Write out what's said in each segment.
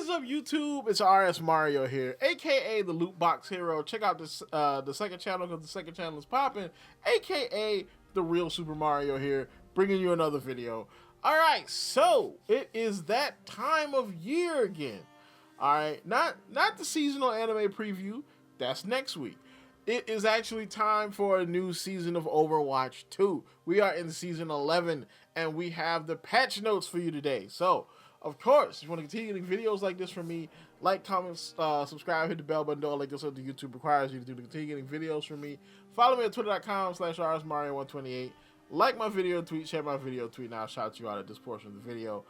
is up, YouTube? It's RSMario here, aka the Loot Box Hero. Check out this the second channel because the second channel is popping, aka the real Super Mario here, bringing you another video. All right, so it is that time of year again. All right, not the seasonal anime preview. That's next week. It is actually time for a new season of Overwatch 2. We are in season 11, and we have the patch notes for you today. So, of course, if you want to continue getting videos like this from me, like, comment, subscribe, hit the bell button, all like this what YouTube requires you to do to continue getting videos from me. Follow me at twitter.com/RSMario128. Like my video tweet, share my video tweet, and I'll shout you out at this portion of the video.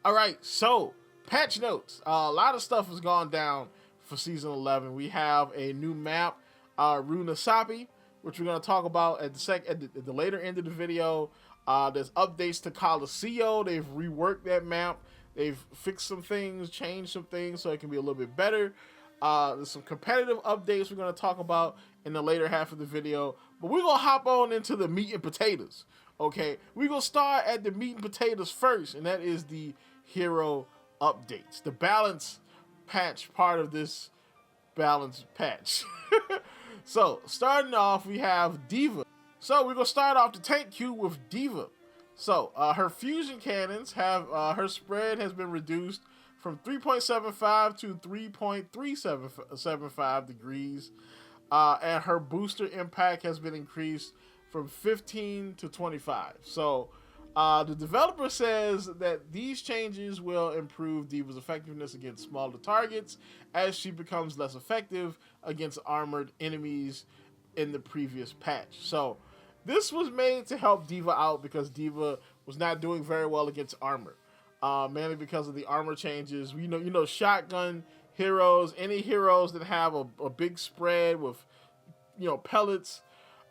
All right, so patch notes. A lot of stuff has gone down for season 11. We have a new map, Runasapi, which we're going to talk about at the later end of the video. There's updates to Coliseum. They've reworked that map. They've fixed some things, changed some things so it can be a little bit better. There's some competitive updates we're going to talk about in the later half of the video. But we're going to hop on into the meat and potatoes. Okay, we're going to start at the meat and potatoes first, and that is the hero updates. The balance patch part of this balance patch. So, starting off, we have D.Va. So, we're going to start off the tank queue with D.Va. So, her fusion cannons have, her spread has been reduced from 3.75 to 3.375 degrees. And her booster impact has been increased from 15 to 25. So, the developer says that these changes will improve D.Va's effectiveness against smaller targets as she becomes less effective against armored enemies in the previous patch. So, this was made to help D.Va out because D.Va was not doing very well against armor, mainly because of the armor changes. You know, shotgun heroes, any heroes that have a big spread with, pellets,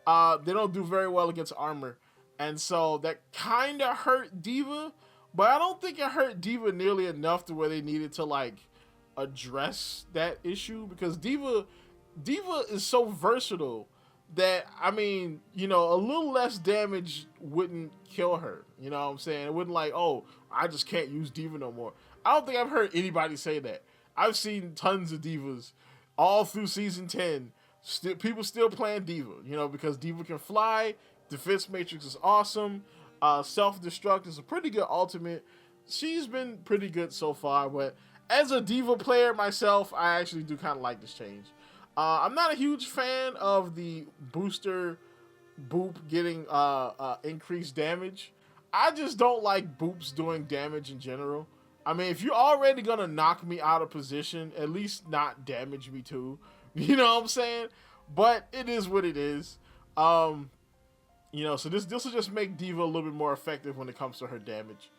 they don't do very well against armor. And so that kind of hurt D.Va, but I don't think it hurt D.Va nearly enough to where they needed to, address that issue, because D.Va is so versatile that, a little less damage wouldn't kill her. You know what I'm saying? It wouldn't oh, I just can't use D.Va no more. I don't think I've heard anybody say that. I've seen tons of D.Vas all through season 10. People still playing D.Va, because D.Va can fly. Defense Matrix is awesome. Self-Destruct is a pretty good ultimate. She's been pretty good so far, but as a D.Va player myself, I actually do kind of like this change. I'm not a huge fan of the booster boop getting increased damage. I just don't like boops doing damage in general. If you're already going to knock me out of position, at least not damage me too. You know what I'm saying? But it is what it is. So this will just make D.Va a little bit more effective when it comes to her damage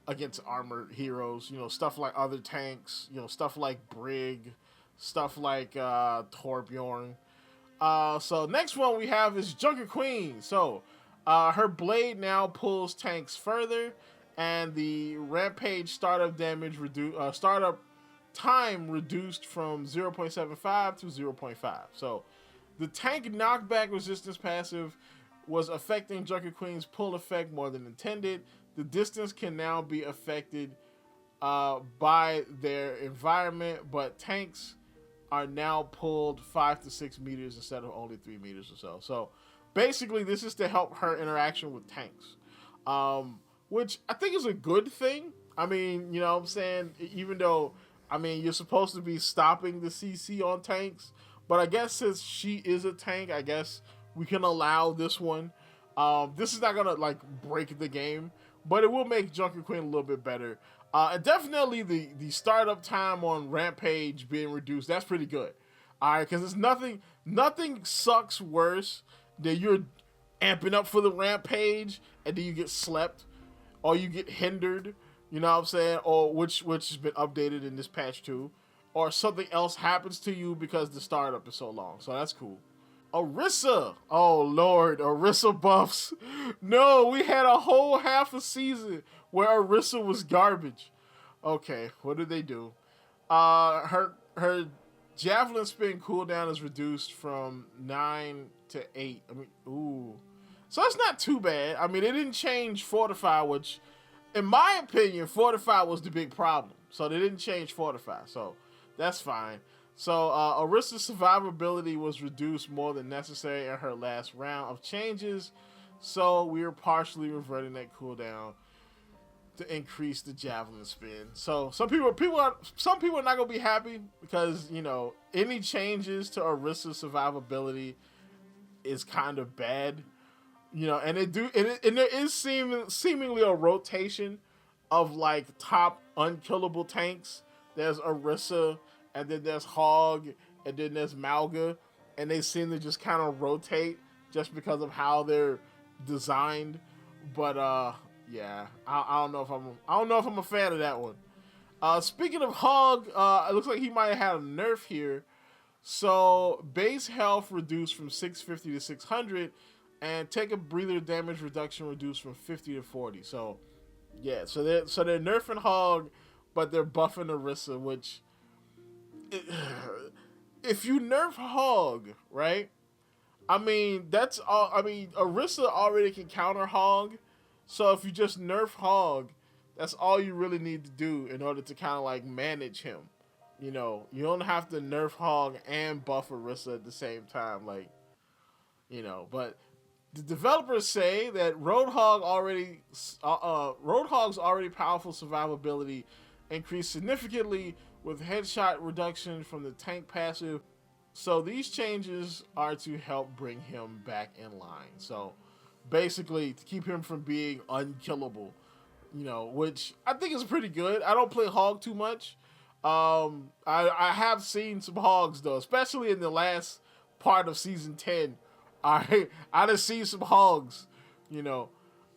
against armored heroes. Stuff like other tanks, stuff like Brig, stuff like Torbjorn. So next one we have is Junker Queen. So her blade now pulls tanks further, and the Rampage startup damage startup time reduced from 0.75 to 0.5. So the tank knockback resistance passive was affecting Junker Queen's pull effect more than intended. The distance can now be affected by their environment, but tanks are now pulled 5 to 6 meters instead of only 3 meters or so. So basically, this is to help her interaction with tanks, which I think is a good thing. You know what I'm saying? Even though, you're supposed to be stopping the CC on tanks, but I guess since she is a tank, I guess we can allow this one. This is not gonna break the game, but it will make Junker Queen a little bit better. And definitely the startup time on Rampage being reduced, that's pretty good. All right, because it's nothing sucks worse than you're amping up for the Rampage and then you get slept or you get hindered. You know what I'm saying? Or which has been updated in this patch too, or something else happens to you because the startup is so long. So that's cool. Orisa. Oh, Lord. Orisa buffs. No, we had a whole half a season where Orisa was garbage. Okay, what did they do? Her javelin spin cooldown is reduced from 9 to 8. Ooh. So that's not too bad. They didn't change Fortify, which, in my opinion, Fortify was the big problem. So they didn't change Fortify. So that's fine. So Orisa's survivability was reduced more than necessary in her last round of changes. So we are partially reverting that cooldown to increase the javelin spin. So some people are not gonna be happy because, you know, any changes to Orisa's survivability is kind of bad. You know, and there is seemingly a rotation of like top unkillable tanks. There's Orisa, and then there's Hog, and then there's Malga, and they seem to just kind of rotate just because of how they're designed. But yeah, I don't know if I'm a fan of that one. Speaking of Hog, it looks like he might have had a nerf here. So base health reduced from 650 to 600, and take a breather damage reduction reduced from 50 to 40. So yeah, so they're nerfing Hog, but they're buffing Orisa, which if you nerf Hog, right? I mean, that's all. I mean, Orisa already can counter Hog, so if you just nerf Hog, that's all you really need to do in order to kind of like manage him. You know, you don't have to nerf Hog and buff Orisa at the same time, like, you know. But the developers say that Roadhog's already powerful survivability increased significantly with headshot reduction from the tank passive. So these changes are to help bring him back in line. So basically to keep him from being unkillable, you know, which I think is pretty good. I don't play Hog too much. I have seen some Hogs though, especially in the last part of season 10. I just seen some Hogs, you know.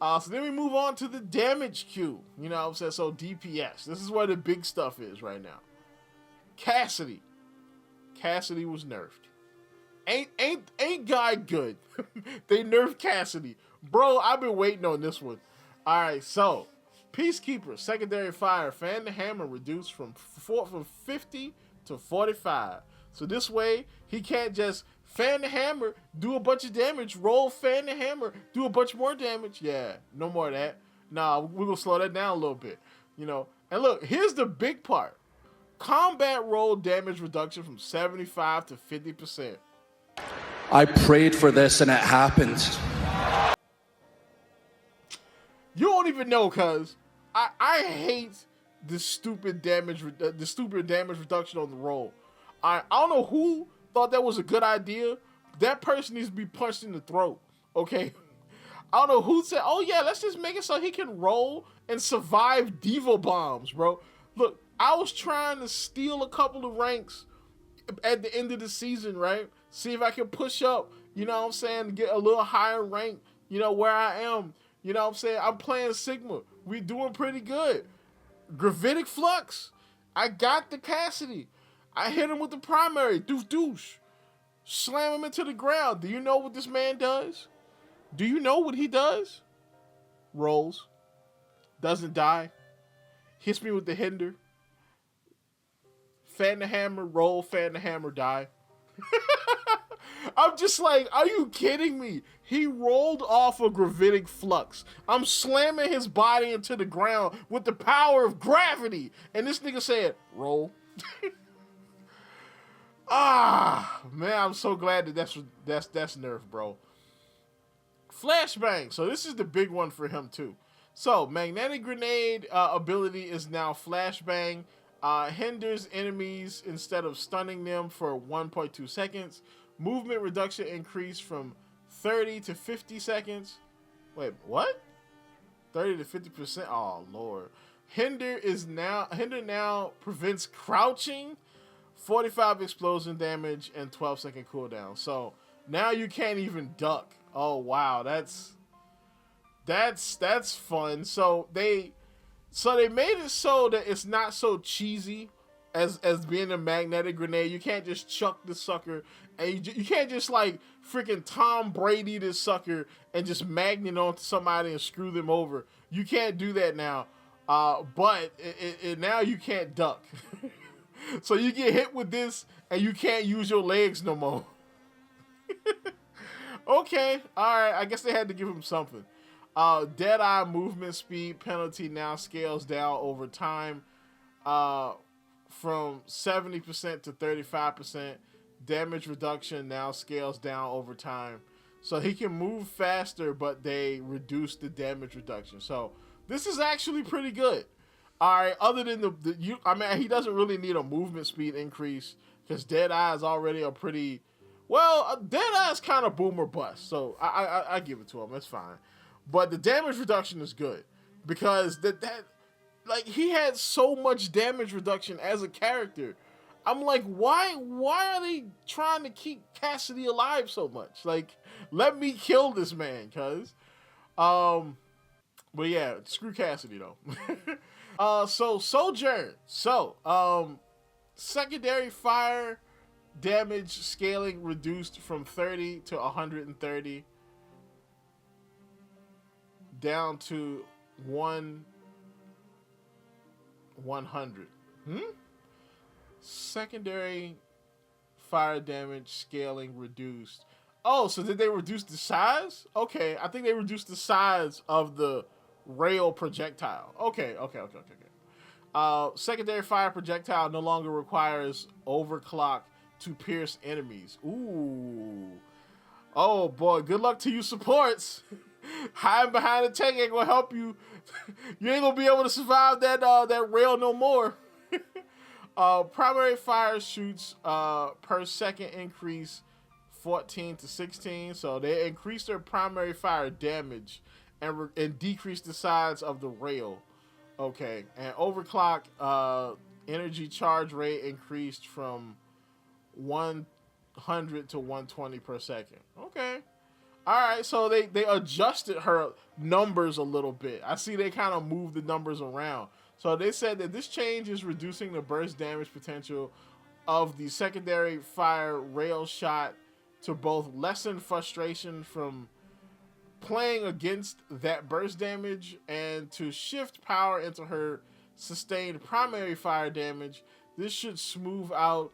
So then we move on to the damage queue. You know what I'm saying? So DPS. This is where the big stuff is right now. Cassidy. Cassidy was nerfed. Ain't guy good. They nerfed Cassidy. Bro, I've been waiting on this one. Alright, so Peacekeeper, secondary fire, fan the hammer reduced from 50 to 45. So this way, he can't just fan the hammer, do a bunch of damage, roll, fan the hammer, do a bunch more damage. Yeah, no more of that. Nah, we're going to slow that down a little bit. You know, and look, here's the big part. Combat roll damage reduction from 75 to 50%. I prayed for this and it happened. You don't even know, cuz I hate the stupid damage reduction on the roll. I don't know who thought that was a good idea. That person needs to be punched in the throat. Okay, I don't know who said, "Oh yeah, let's just make it so he can roll and survive Diva bombs, bro." Look, I was trying to steal a couple of ranks at the end of the season, right? See if I can push up. You know what I'm saying? Get a little higher rank. You know where I am. You know what I'm saying? I'm playing Sigma. We doing pretty good. Gravitic Flux. I got the Cassidy. I hit him with the primary. Douche. Slam him into the ground. Do you know what this man does? Do you know what he does? Rolls. Doesn't die. Hits me with the hinder. Fan the hammer, roll, fan the hammer, die. I'm just like, are you kidding me? He rolled off a gravitic flux. I'm slamming his body into the ground with the power of gravity. And this nigga said, roll. Man, I'm so glad that that's nerf, bro. Flashbang. So this is the big one for him too. So magnetic grenade ability is now flashbang. Hinders enemies instead of stunning them for 1.2 seconds. Movement reduction increased from 30 to 50 seconds. Wait, what? 30 to 50%? Oh, Lord. Hinder now prevents crouching, 45 explosion damage, and 12-second cooldown. So now you can't even duck. Oh, wow. That's fun. So they made it so that it's not so cheesy as being a magnetic grenade. You can't just chuck the sucker, and you can't just like freaking Tom Brady this sucker and just magnet onto somebody and screw them over. You can't do that now. But now you can't duck. So you get hit with this and you can't use your legs no more. Okay, all right. I guess they had to give him something. Deadeye movement speed penalty now scales down over time. from 70% to 35%. Damage reduction now scales down over time. So he can move faster, but they reduce the damage reduction. So this is actually pretty good. All right, other than he doesn't really need a movement speed increase because Deadeye is already a pretty, Deadeye is kind of boom or bust. So I give it to him. It's fine. But the damage reduction is good because like he had so much damage reduction as a character. I'm like, why are they trying to keep Cassidy alive so much? Like, let me kill this man, cuz. But yeah, screw Cassidy though. So Sojourn. Secondary fire damage scaling reduced from 30 to 130 down to 100. Secondary fire damage scaling reduced. Oh, so did they reduce the size? Okay, I think they reduced the size of the rail projectile. Okay. Secondary fire projectile no longer requires overclock to pierce enemies. Ooh. Oh boy, good luck to you supports. Hiding behind the tank ain't gonna help you. You ain't gonna be able to survive that rail no more. Primary fire shoots per second increase 14 to 16. So they increased their primary fire damage and decreased the size of the rail. Okay, and overclock energy charge rate increased from 100 to 120 per second. Okay. All right, so they adjusted her numbers a little bit. I see they kind of moved the numbers around. So they said that this change is reducing the burst damage potential of the secondary fire rail shot to both lessen frustration from playing against that burst damage and to shift power into her sustained primary fire damage. This should smooth out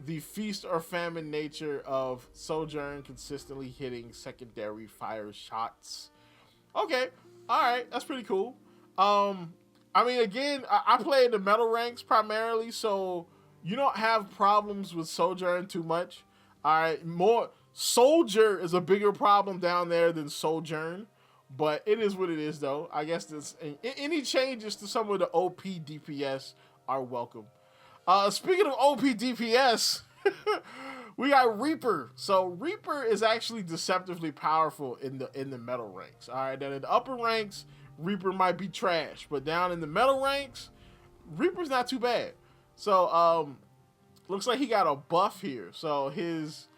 the feast or famine nature of Sojourn consistently hitting secondary fire shots. Okay, all right, that's pretty cool. I mean, again, I play in the metal ranks primarily, so you don't have problems with Sojourn too much. All right, more Soldier is a bigger problem down there than Sojourn, but it is what it is, though. I guess any changes to some of the OP DPS are welcome. Speaking of OP DPS, we got Reaper. So Reaper is actually deceptively powerful in the metal ranks. All right, then in the upper ranks, Reaper might be trash, but down in the metal ranks, Reaper's not too bad. So looks like he got a buff here. So his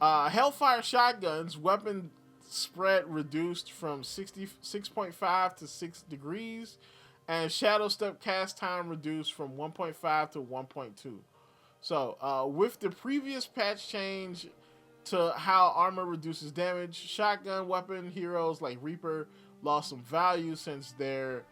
Hellfire shotguns weapon spread reduced from 6.5 to 6 degrees, and Shadow Step cast time reduced from 1.5 to 1.2. So with the previous patch change to how armor reduces damage, shotgun weapon heroes like Reaper lost some value since their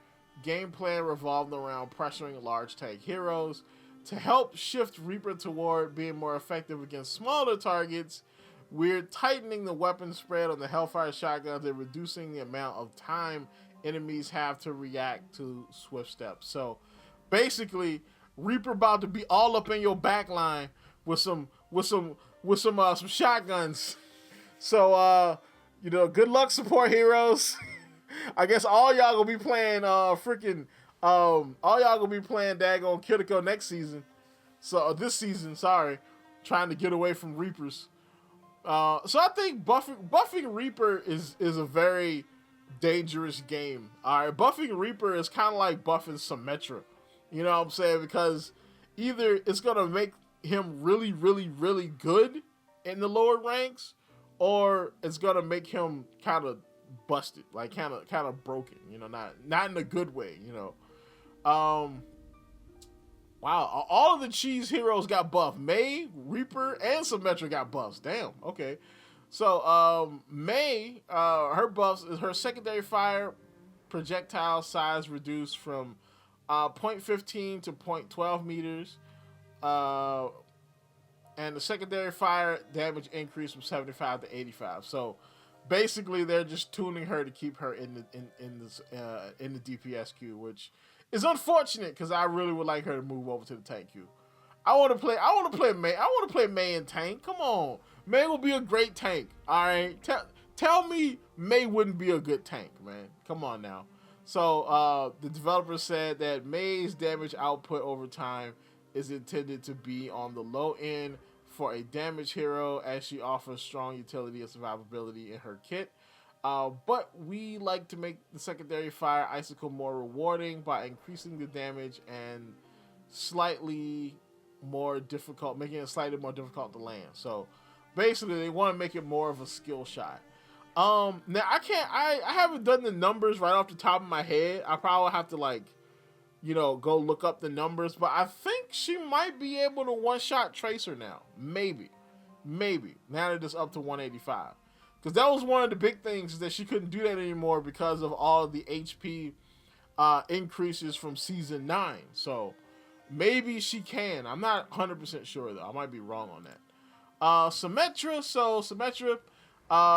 game plan revolved around pressuring large tank heroes. To help shift Reaper toward being more effective against smaller targets, we're tightening the weapon spread on the Hellfire shotguns and reducing the amount of time enemies have to react to swift steps. So basically, Reaper about to be all up in your back line with some shotguns. So good luck, support heroes. I guess all y'all gonna be playing all y'all gonna be playing daggone Kiriko next season. So this season, sorry, trying to get away from Reapers. So I think buffing Reaper is a very dangerous game. All right, buffing Reaper is kind of like buffing Symmetra. You know what I'm saying? Because either it's gonna make him really, really, really good in the lower ranks, or it's gonna make him kind of busted, like kind of broken. You know, not in a good way. You know. Wow, all of the cheese heroes got buffed. Mei, Reaper, and Symmetra got buffs. Damn, okay. So, Mei, her buffs is her secondary fire projectile size reduced from 0.15 to 0.12 meters. And the secondary fire damage increased from 75 to 85. So, basically, they're just tuning her to keep her in the DPS queue, which It's unfortunate because I really would like her to move over to the tank queue. I want to play May. I want to play May and tank. Come on, May will be a great tank. All right, tell me May wouldn't be a good tank, man. Come on now. So the developer said that May's damage output over time is intended to be on the low end for a damage hero, as she offers strong utility and survivability in her kit. But we like to make the secondary fire icicle more rewarding by increasing the damage and slightly more difficult, making it slightly more difficult to land. So basically, they want to make it more of a skill shot. Now I haven't done the numbers right off the top of my head. I probably have to go look up the numbers, but I think she might be able to one-shot Tracer now. Maybe. Now that it's up to 185. Because that was one of the big things, is that she couldn't do that anymore because of all of the HP increases from Season 9. So maybe she can. I'm not 100% sure, though. I might be wrong on that. Symmetra. So Symmetra,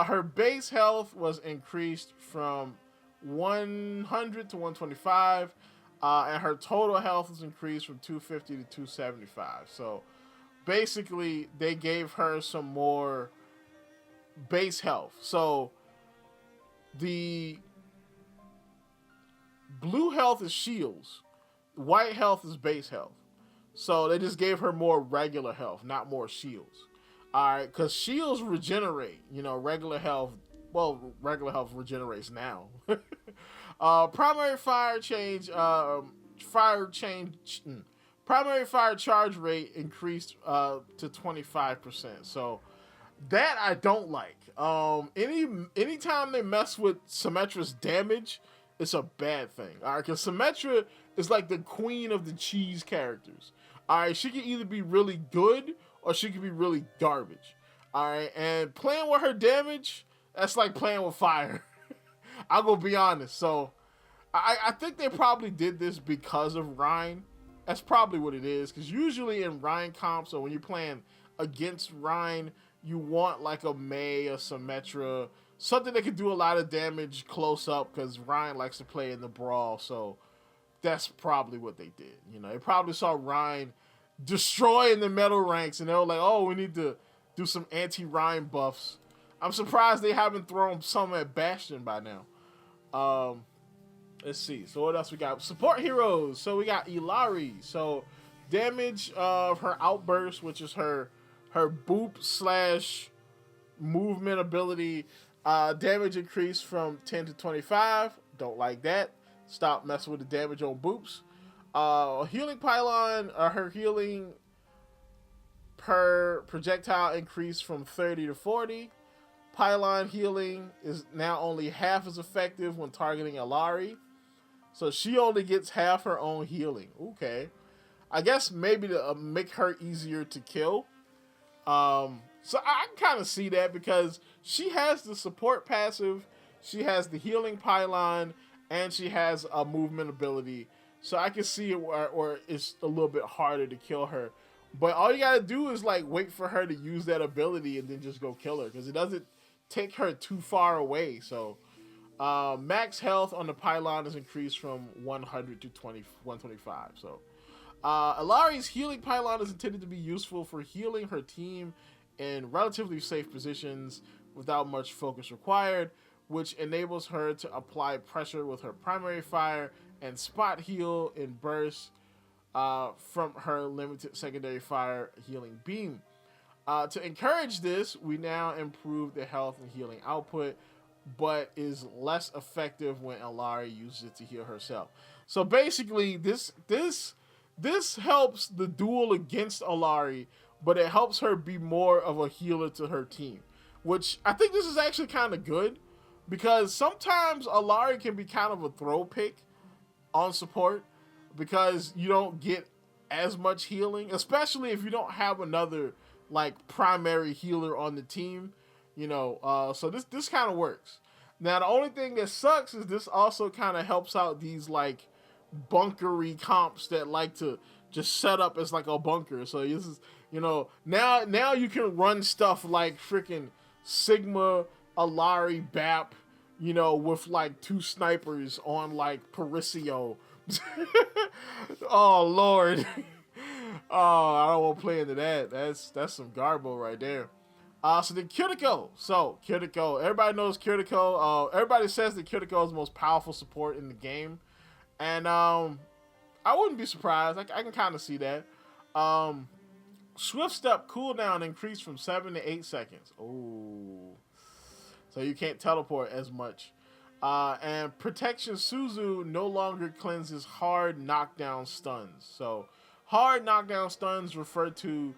her base health was increased from 100 to 125. And her total health was increased from 250 to 275. So basically, they gave her some more base health. So the blue health is shields, white health is base health. So they just gave her more regular health, not more shields. All right, because shields regenerate. Regular health regenerates now. Primary fire charge rate increased to 25%. So that I don't like. Anytime they mess with Symmetra's damage, it's a bad thing. All right, because Symmetra is like the queen of the cheese characters. All right, she can either be really good or she can be really garbage. All right, and playing with her damage, that's like playing with fire. I'm gonna be honest. So I think they probably did this because of Rhine. That's probably what it is. Because usually in Rhine comps, or when you're playing against Rhine, you want like a May, a Symmetra, something that can do a lot of damage close up, because Rhine likes to play in the brawl. So that's probably what they did. They probably saw Rhine destroying the metal ranks, and they were like, oh, we need to do some anti-Rhine buffs. I'm surprised they haven't thrown some at Bastion by now. Let's see. So what else we got? Support heroes. So we got Ilari. So damage of her outburst, which is her boop / movement ability, damage increased from 10 to 25. Don't like that. Stop messing with the damage on boops. Healing pylon, her healing per projectile increased from 30 to 40. Pylon healing is now only half as effective when targeting Ilari. So she only gets half her own healing. Okay. I guess maybe to make her easier to kill. So I can kind of see that, because she has the support passive, she has the healing pylon, and she has a movement ability. So I can see it where it's a little bit harder to kill her. But all you gotta do is wait for her to use that ability and then just go kill her, because it doesn't take her too far away. So max health on the pylon is increased from 100 to 125. So Ilari's healing pylon is intended to be useful for healing her team in relatively safe positions without much focus required, which enables her to apply pressure with her primary fire and spot heal in bursts from her limited secondary fire healing beam. To encourage this, we now improve the health and healing output, but is less effective when Ilari uses it to heal herself. So basically, this helps the duel against Ilari, but it helps her be more of a healer to her team, which I think this is actually kind of good, because sometimes Ilari can be kind of a throw pick on support, because you don't get as much healing, especially if you don't have another primary healer on the team. So this kind of works. Now the only thing that sucks is this also kind of helps out these bunkery comps that like to just set up as a bunker. So this is now you can run stuff like freaking Sigma, Ilari, Bap, with 2 snipers on Paricio. Oh Lord. Oh, I don't want to play into that. That's some garbo right there. So then Kiriko. So Kiriko, everybody knows Kiriko. Everybody says that Kiriko is the most powerful support in the game, and I wouldn't be surprised. I can kind of see that. Um, Swift step cooldown increased from 7 to 8 seconds. Oh, so you can't teleport as much. And protection Suzu no longer cleanses hard knockdown stuns. So hard knockdown stuns refer to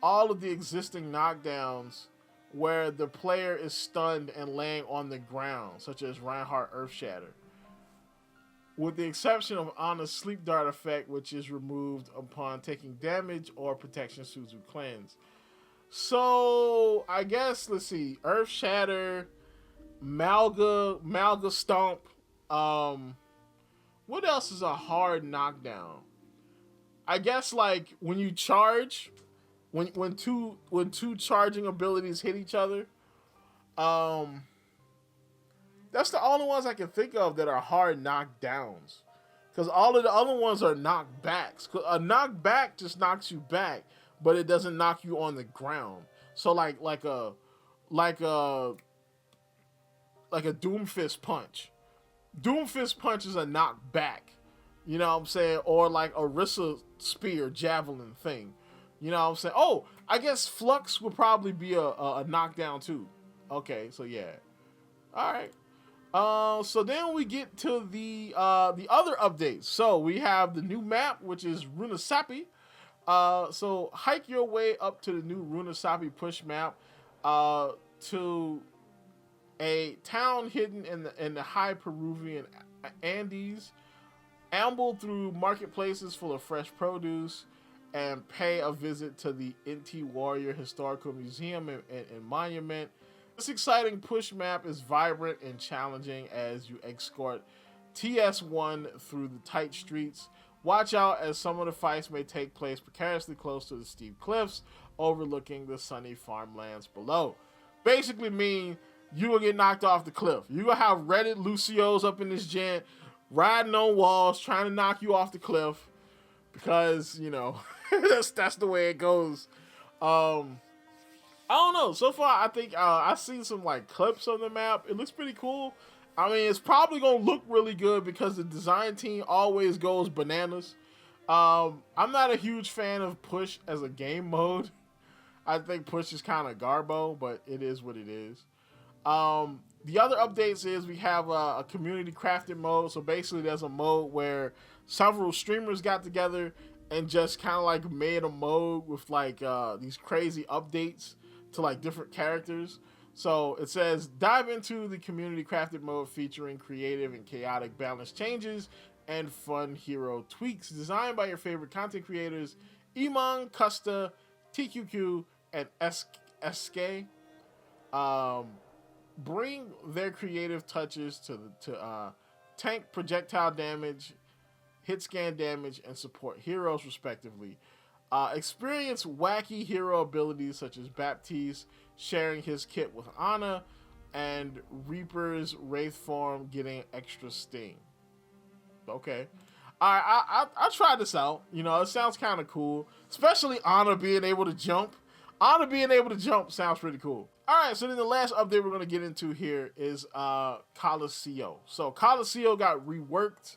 all of the existing knockdowns where the player is stunned and laying on the ground, such as Reinhardt Earthshatter. With the exception of Ana's Sleep Dart effect, which is removed upon taking damage or protection Suzu cleanse. So I guess let's see, Earthshatter, Malga Stomp. What else is a hard knockdown? I guess like when you charge, when two charging abilities hit each other. That's the only ones I can think of that are hard knockdowns. Because all of the other ones are knockbacks. A knockback just knocks you back, but it doesn't knock you on the ground. So like a Doomfist punch. Doomfist punch is a knockback. You know what I'm saying? Or like a Rissa spear javelin thing. You know what I'm saying? Oh, I guess Flux would probably be a knockdown too. Okay, so yeah. All right. So then we get to the other updates. So we have the new map, which is Runasapi. So hike your way up to the new Runasapi push map to a town hidden in the high Peruvian Andes. Amble through marketplaces full of fresh produce and pay a visit to the Inti Warrior Historical Museum and Monument. This exciting push map is vibrant and challenging as you escort TS1 through the tight streets. Watch out as some of the fights may take place precariously close to the steep cliffs overlooking the sunny farmlands below. Basically mean you will get knocked off the cliff. You will have Reddit Lucios up in this gent riding on walls trying to knock you off the cliff because, you know, that's the way it goes. I don't know. So far, I think I've seen some like clips on the map. It looks pretty cool. I mean, it's probably gonna look really good because the design team always goes bananas. I'm not a huge fan of push as a game mode. I think push is kind of garbo, but it is what it is. The other updates is we have a community crafted mode. So basically, there's a mode where several streamers got together and just kind of like made a mode with like these crazy updates to like different characters. So it says dive into the community crafted mode featuring creative and chaotic balance changes and fun hero tweaks designed by your favorite content creators Iman, Custa, TQQ, and SK. Bring their creative touches to tank projectile damage, hit scan damage, and support heroes respectively. Experience wacky hero abilities such as Baptiste sharing his kit with Ana and Reaper's Wraith form getting extra sting. Okay. I tried this out. You know, it sounds kind of cool. Especially Ana being able to jump. Ana being able to jump sounds pretty cool. Alright, so then the last update we're going to get into here is Coliseo. So Coliseo got reworked.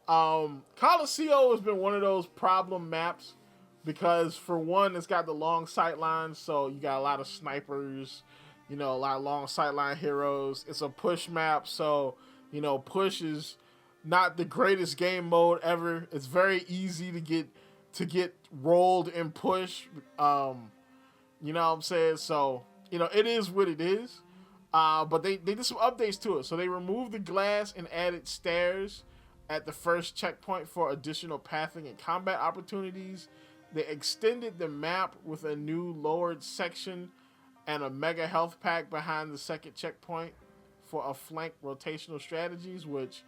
Coliseo has been one of those problem maps because for one, it's got the long sight lines, so you got a lot of snipers, you know, a lot of long sightline heroes. It's a push map, so, you know, push is not the greatest game mode ever. It's very easy to get rolled in push. You know what I'm saying? So, you know, it is what it is. But they did some updates to it. So they removed the glass and added stairs at the first checkpoint for additional pathing and combat opportunities. They extended the map with a new lowered section and a mega health pack behind the second checkpoint for a flank rotational strategies, which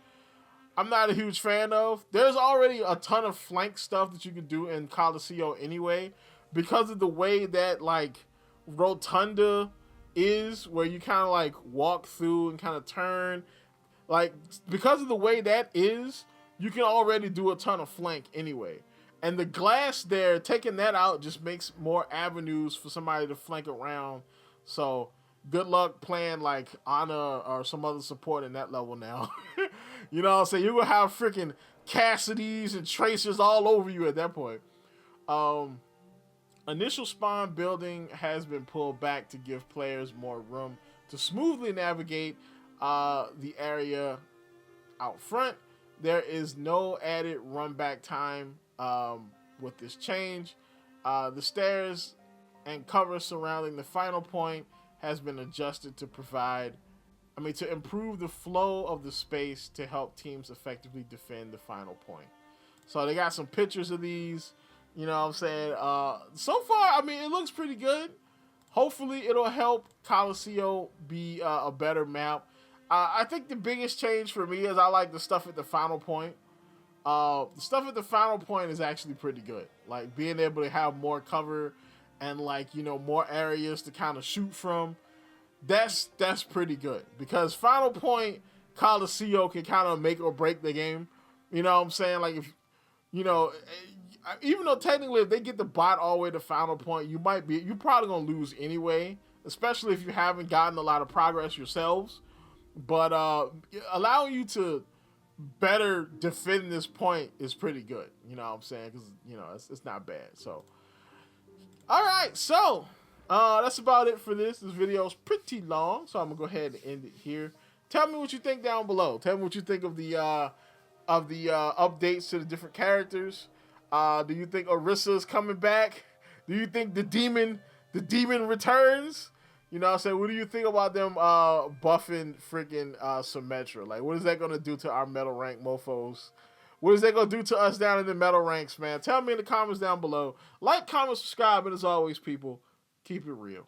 I'm not a huge fan of. There's already a ton of flank stuff that you can do in Coliseo anyway, because of the way that like Rotunda is, where you kind of like walk through and kind of turn. Like, because of the way that is, you can already do a ton of flank anyway. And the glass there, taking that out just makes more avenues for somebody to flank around. So good luck playing like Ana or some other support in that level now. You know what I'm saying? You're going to have freaking Cassidys and Tracers all over you at that point. Initial spawn building has been pulled back to give players more room to smoothly navigate the area out front. There is no added run back time with this change. The stairs and cover surrounding the final point has been adjusted to to improve the flow of the space to help teams effectively defend the final point. So they got some pictures of these, you know what I'm saying? So far, I mean, it looks pretty good. Hopefully it'll help Coliseum be a better map. I think the biggest change for me is I like the stuff at the final point. The stuff at the final point is actually pretty good. Like being able to have more cover and like, you know, more areas to kind of shoot from. That's pretty good because final point Coliseum can kind of make or break the game. You know what I'm saying? Like if, you know, even though technically if they get the bot all the way to final point, you're probably going to lose anyway, especially if you haven't gotten a lot of progress yourselves. But allowing you to better defend this point is pretty good. You know what I'm saying? Because, you know, it's not bad. So, all right. So, that's about it for this. This video is pretty long, so I'm going to go ahead and end it here. Tell me what you think down below. Tell me what you think of the updates to the different characters. Do you think Orissa's coming back? Do you think the demon returns? You know what I'm saying? What do you think about them buffing freaking Symmetra? Like, what is that going to do to our metal rank mofos? What is that going to do to us down in the metal ranks, man? Tell me in the comments down below. Like, comment, subscribe, and as always, people, keep it real.